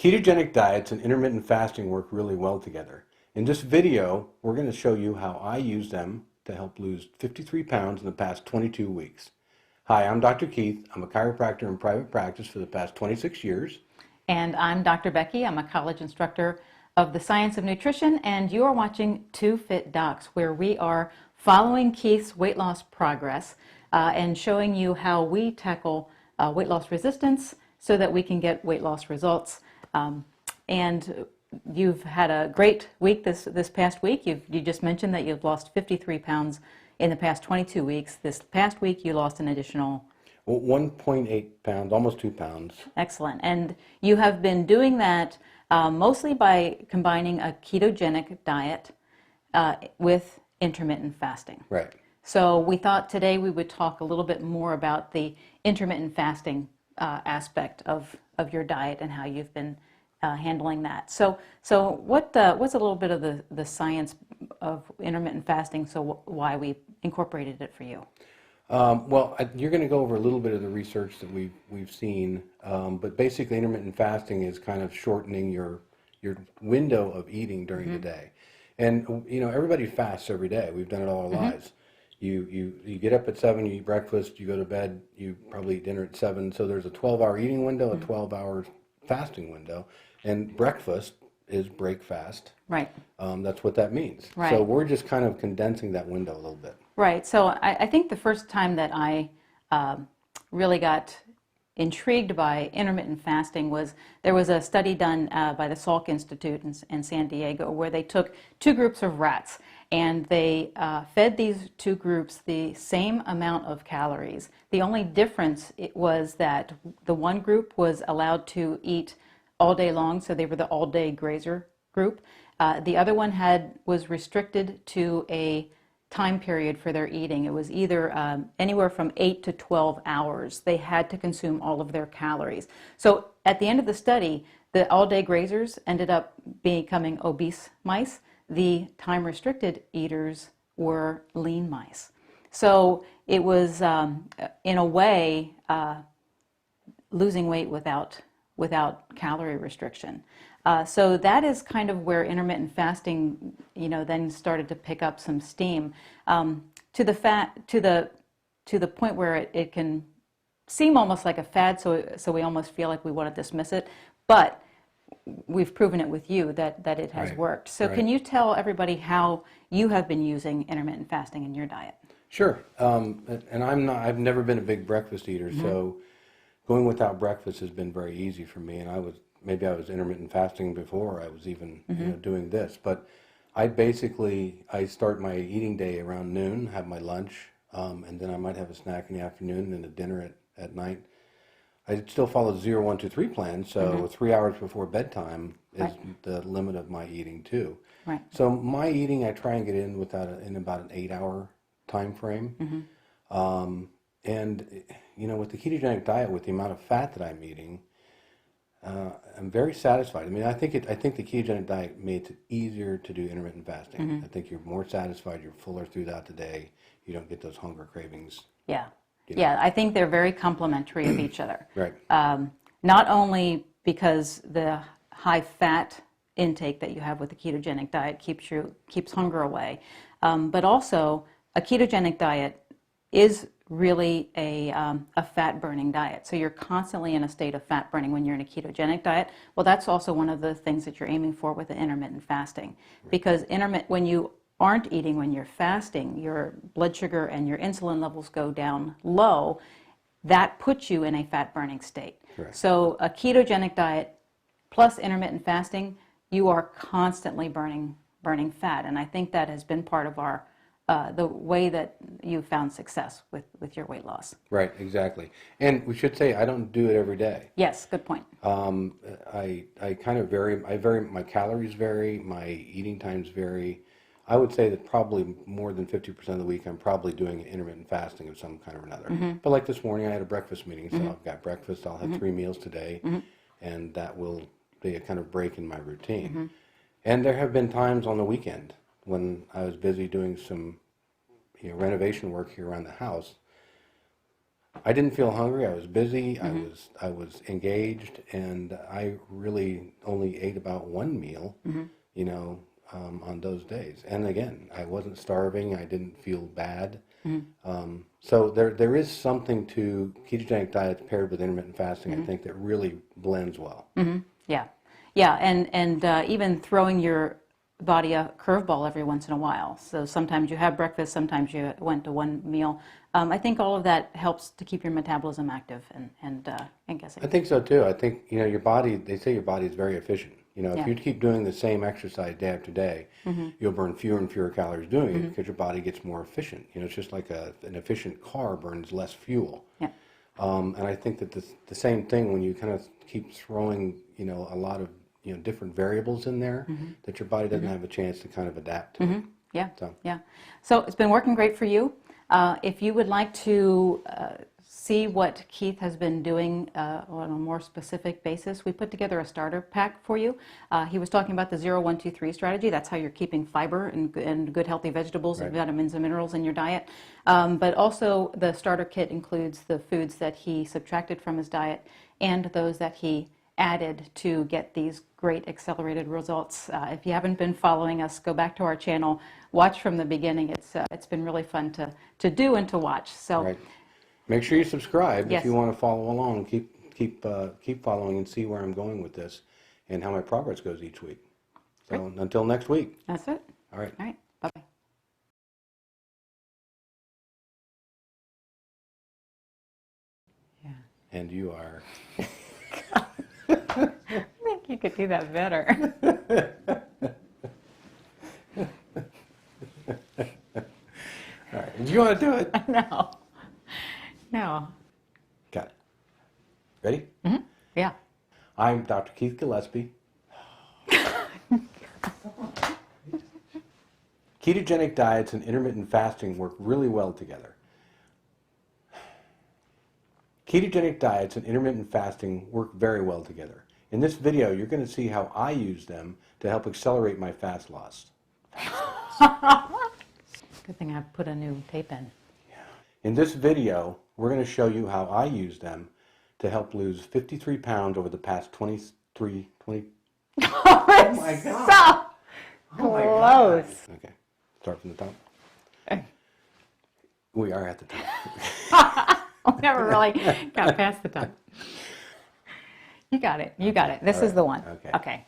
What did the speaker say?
Ketogenic diets and intermittent fasting work really well together. In this video, we're going to show you how I use them to help lose 53 pounds in the past 22 weeks. Hi, I'm Dr. Keith. I'm a chiropractor in private practice for the past 26 years. And I'm Dr. Becky. I'm a college instructor of the science of nutrition, and you are watching Two Fit Docs, where we are following Keith's weight loss progress and showing you how we tackle weight loss resistance so that we can get weight loss results. And you've had a great week this past week. You just mentioned that you've lost 53 pounds in the past 22 weeks. This past week you lost an additional 1.8 pounds, almost 2 pounds. Excellent. And you have been doing that mostly by combining a ketogenic diet with intermittent fasting. Right. So we thought today we would talk a little bit more about the intermittent fasting aspect of your diet and how you've been handling that. So what's a little bit of the science of intermittent fasting, so why we incorporated it for you? You're going to go over a little bit of the research that we've seen, but basically intermittent fasting is kind of shortening your window of eating during the day. And you know, everybody fasts every day. We've done it all our lives. You get up at 7, you eat breakfast, you go to bed, you probably eat dinner at 7. So there's a 12-hour eating window, a 12-hour fasting window, and breakfast is break fast. Right. That's what that means. Right. So we're just kind of condensing that window a little bit. Right. So I think the first time that I really got intrigued by intermittent fasting was there was a study done by the Salk Institute in San Diego where they took 2 groups of rats and they fed these 2 groups the same amount of calories. The only difference was that the one group was allowed to eat all day long, so they were the all-day grazer group. The other one was restricted to a time period for their eating. It was either anywhere from 8 to 12 hours. They had to consume all of their calories. So at the end of the study, the all-day grazers ended up becoming obese mice. The time-restricted eaters were lean mice. So it was, in a way, losing weight without calorie restriction. So that is kind of where intermittent fasting, then started to pick up some steam, to the point where it can seem almost like a fad. So we almost feel like we want to dismiss it, but we've proven it with you that it has worked. So can you tell everybody how you have been using intermittent fasting in your diet? Sure. And I've never been a big breakfast eater, so going without breakfast has been very easy for me. And maybe I was intermittent fasting before I was even doing this. But I start my eating day around noon, have my lunch, and then I might have a snack in the afternoon and a dinner at night. I still follow the 0, 1, 2, 3 plan, so 3 hours before bedtime is the limit of my eating too. Right. So my eating, I try and get in in about an 8-hour time frame. And with the ketogenic diet, with the amount of fat that I'm eating, I'm very satisfied. I mean, I think the ketogenic diet makes it easier to do intermittent fasting. I think you're more satisfied, you're fuller throughout the day, you don't get those hunger cravings. Yeah. Yeah, I think they're very complementary of each other. Right. Not only because the high fat intake that you have with the ketogenic diet keeps hunger away, but also a ketogenic diet is really a fat burning diet. So you're constantly in a state of fat burning when you're in a ketogenic diet. Well, that's also one of the things that you're aiming for with the intermittent fasting, because when you aren't eating when you're fasting, your blood sugar and your insulin levels go down low. That puts you in a fat burning state. Correct. So a ketogenic diet plus intermittent fasting, you are constantly burning fat, and I think that has been part of the way that you found success with your weight loss. Right, exactly. And we should say I don't do it every day. Yes, good point. I kind of vary. My calories vary. My eating times vary. I would say that probably more than 50% of the week I'm probably doing intermittent fasting of some kind or another. But like this morning I had a breakfast meeting, so I've got breakfast. I'll have 3 meals today, and that will be a kind of break in my routine. And there have been times on the weekend when I was busy doing some renovation work here around the house. I didn't feel hungry. I was busy. I was engaged, and I really only ate about one meal, you know, on those days. And again, I wasn't starving. I didn't feel bad. So there is something to ketogenic diets paired with intermittent fasting. I think that really blends well. Yeah, yeah, and even throwing your body a curveball every once in a while. So sometimes you have breakfast, sometimes you went to one meal. I think all of that helps to keep your metabolism active and guessing. I think so too. I think, you know, your body, they say your body is very efficient. You know, if you keep doing the same exercise day after day, you'll burn fewer and fewer calories doing it because your body gets more efficient. You know, it's just like an efficient car burns less fuel. Yeah. And I think that the same thing when you kind of keep throwing, you know, a lot of, you know, different variables in there that your body doesn't have a chance to kind of adapt to. Yeah, yeah. So it's been working great for you. If you would like to see what Keith has been doing on a more specific basis, we put together a starter pack for you. He was talking about the 0-1-2-3 strategy. That's how you're keeping fiber and good healthy vegetables and vitamins and minerals in your diet. But also the starter kit includes the foods that he subtracted from his diet and those that he added to get these great accelerated results. If you haven't been following us, go back to our channel, watch from the beginning. It's been really fun to do and to watch. So. Right. Make sure you subscribe Yes. if you want to follow along. Keep following and see where I'm going with this and how my progress goes each week. So until next week. That's it. All right. All right. Bye-bye. Yeah. And you are. I think you could do that better. All right. Do you want to do it? No. No. Got it. Ready? Yeah. I'm Dr. Keith Gillespie. Ketogenic diets and intermittent fasting work really well together. Ketogenic diets and intermittent fasting work very well together. In this video, you're going to see how I use them to help accelerate my fast loss. Good thing I put a new tape in. In this video, we're going to show you how I use them to help lose 53 pounds over the past 20. Oh my God. So close. Okay, start from the top. Okay. We are at the top. We never really got past the top. You got it. You got it. This is the one. Okay. Okay.